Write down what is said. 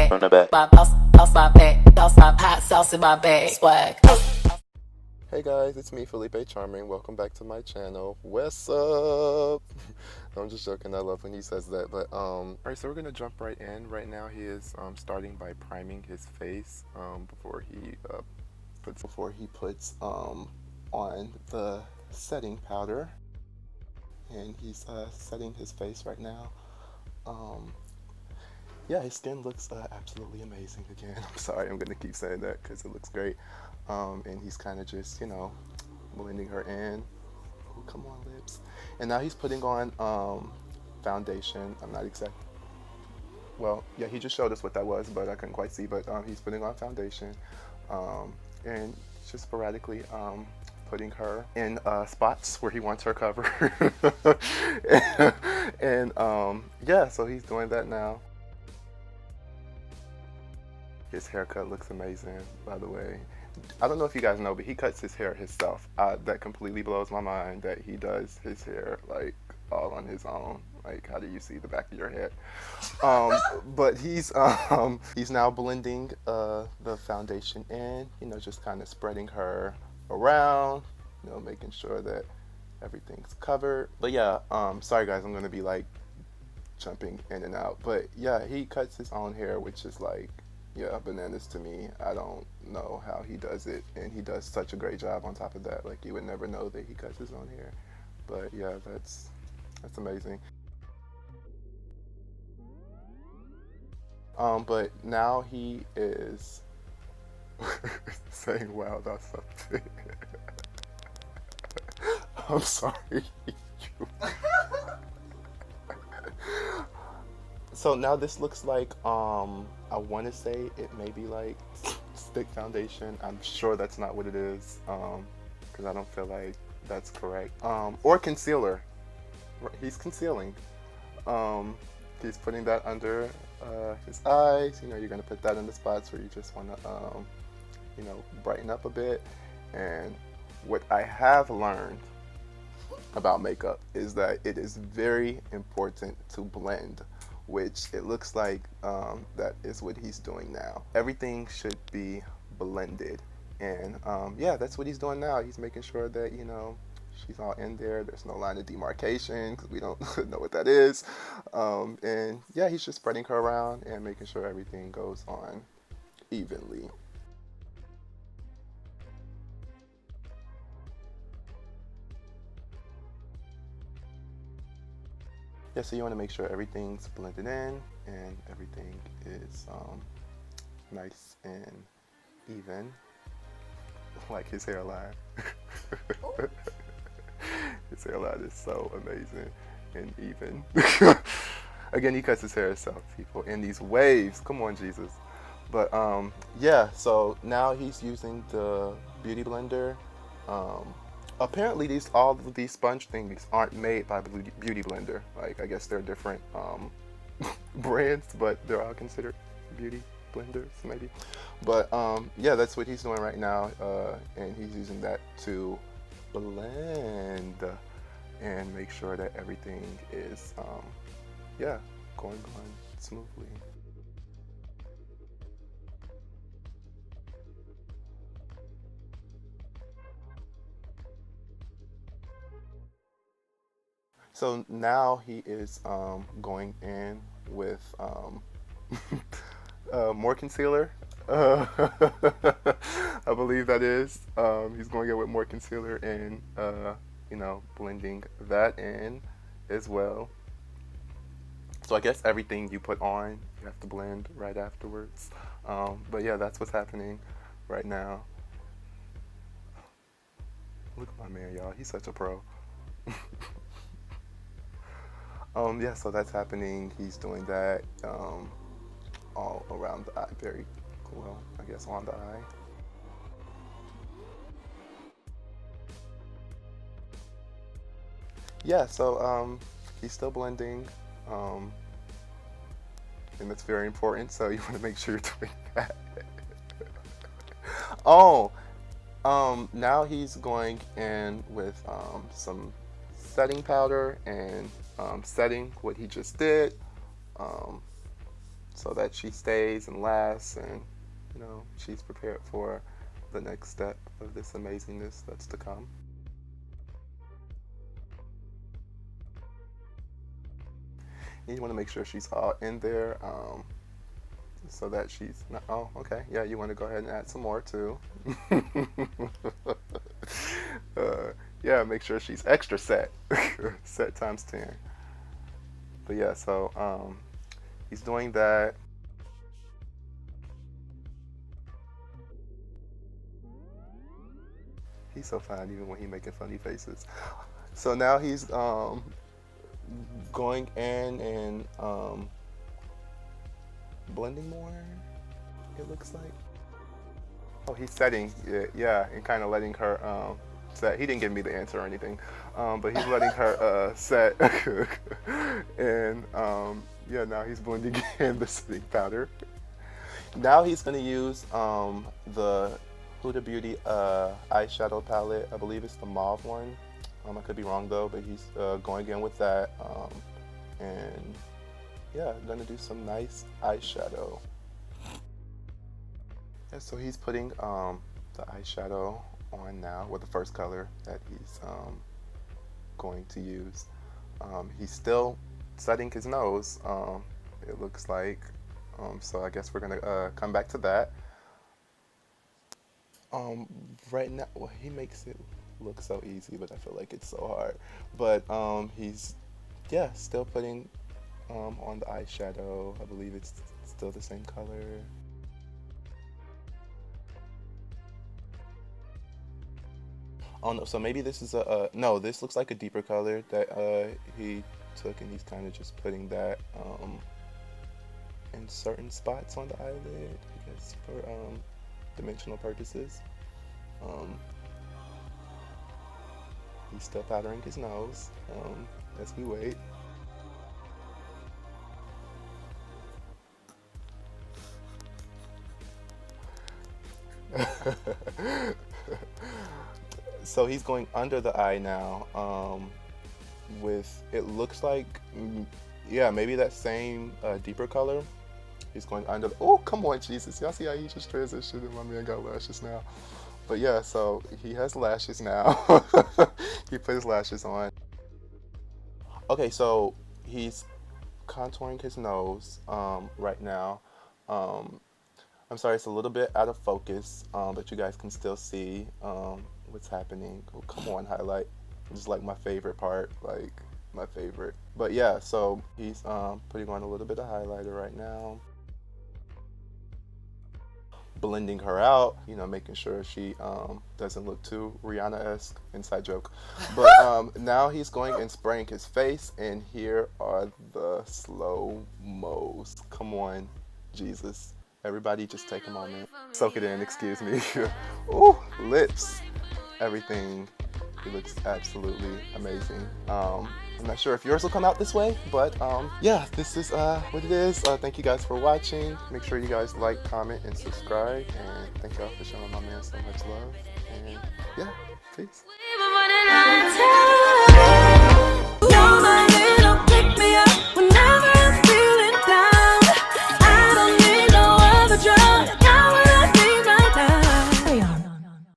back. My boss my back. Boss my hot sauce in my bag. Swag. Hey guys, it's me, Felipé Charming. Welcome back to my channel. What's up? No, I'm just joking. I love when he says that. But alright, so we're gonna jump right in. Right now, he is starting by priming his face before he puts on the setting powder, and he's setting his face right now. Yeah, his skin looks absolutely amazing again. I'm sorry, I'm gonna keep saying that because it looks great. And he's kind of just, blending her in. Ooh, come on, lips. And now he's putting on foundation. I'm not exact. Well, yeah, he just showed us what that was, but I couldn't quite see. But he's putting on foundation, and just sporadically putting her in spots where he wants her covered. and yeah, so he's doing that now. His haircut looks amazing, by the way. I don't know if you guys know, but he cuts his hair himself. That completely blows my mind that he does his hair like all on his own. Like, how do you see the back of your head? But he's now blending the foundation in. Just kind of spreading her around. Making sure that everything's covered. But yeah, sorry guys, I'm gonna be like jumping in and out. But yeah, he cuts his own hair, which is like, yeah, bananas to me. I don't know how he does it, and he does such a great job on top of that. Like, you would never know that he cuts his own hair. But yeah, that's amazing. But now he is saying wow, that's something. I'm sorry. So now this looks like, I want to say it may be like stick foundation. I'm sure that's not what it is, because I don't feel like that's correct. Or concealer. He's concealing. He's putting that under his eyes. You're going to put that in the spots where you just want to, brighten up a bit. And what I have learned about makeup is that it is very important to blend, which it looks like that is what he's doing now. Everything should be blended, and yeah, that's what he's doing now. He's making sure that she's all in there. There's no line of demarcation because we don't know what that is, and yeah, he's just spreading her around and making sure everything goes on evenly. Yeah, so you want to make sure everything's blended in and everything is nice and even, like his hairline. His hairline is so amazing and even. Again, he cuts his hair himself, people, in these waves. Come on, Jesus. But yeah, so now he's using the beauty blender. Apparently, all of these sponge things aren't made by Beauty Blender. Like, I guess they're different brands, but they're all considered beauty blenders, maybe. But yeah, that's what he's doing right now, and he's using that to blend and make sure that everything is, yeah, going on smoothly. So now he is going in with more concealer. I believe that is. He's going in with more concealer and blending that in as well. So I guess everything you put on, you have to blend right afterwards. But yeah, that's what's happening right now. Look at my man, y'all. He's such a pro. Yeah, so that's happening. He's doing that all around the eye, very well, I guess, on the eye. Yeah, so he's still blending, and that's very important. So you want to make sure you're doing that. Oh, now he's going in with some setting powder and setting what he just did. so that she stays and lasts, and you know, she's prepared for the next step of this amazingness that's to come. You want to make sure she's all in there, so that she's not, oh, okay, yeah, you want to go ahead and add some more too. Yeah, make sure she's extra set. Set times 10. But yeah, so he's doing that. He's so fine even when he's making funny faces. So now he's going in and blending more, it looks like. Oh, he's setting it, yeah, and kind of letting her set. He didn't give me the answer or anything, but he's letting her set. And yeah, now he's blending in the setting powder. Now he's going to use the Huda Beauty eyeshadow palette. I believe it's the mauve one. I could be wrong though, but he's going in with that. And yeah, gonna do some nice eyeshadow. Yeah, so he's putting the eyeshadow on now with the first color that he's going to use. He's still setting his nose, it looks like. So I guess we're gonna come back to that. Right now, well, he makes it look so easy, but I feel like it's so hard. But he's, yeah, still putting on the eyeshadow. I believe it's still the same color. Oh no, so maybe this is no, this looks like a deeper color that he took, and he's kind of just putting that in certain spots on the eyelid, I guess, for dimensional purposes. He's still powdering his nose as we wait. So he's going under the eye now with, it looks like, yeah, maybe that same deeper color. He's going under the, oh, come on, Jesus. Y'all see how he just transitioned and my man got lashes now. But yeah, so he has lashes now. He put his lashes on. Okay, so he's contouring his nose right now. I'm sorry, it's a little bit out of focus, but you guys can still see what's happening. Oh, come on, highlight. This is like my favorite part, like my favorite. But yeah, so he's putting on a little bit of highlighter right now. Blending her out, you know, making sure she doesn't look too Rihanna-esque, inside joke. But now he's going and spraying his face, and here are the slow-mos. Come on, Jesus. Everybody just take a moment. Soak it in, excuse me. Ooh, lips, everything. It looks absolutely amazing. I'm not sure if yours will come out this way, but yeah, this is what it is. Thank you guys for watching. Make sure you guys like, comment, and subscribe. And thank y'all for showing my man so much love. And yeah, peace.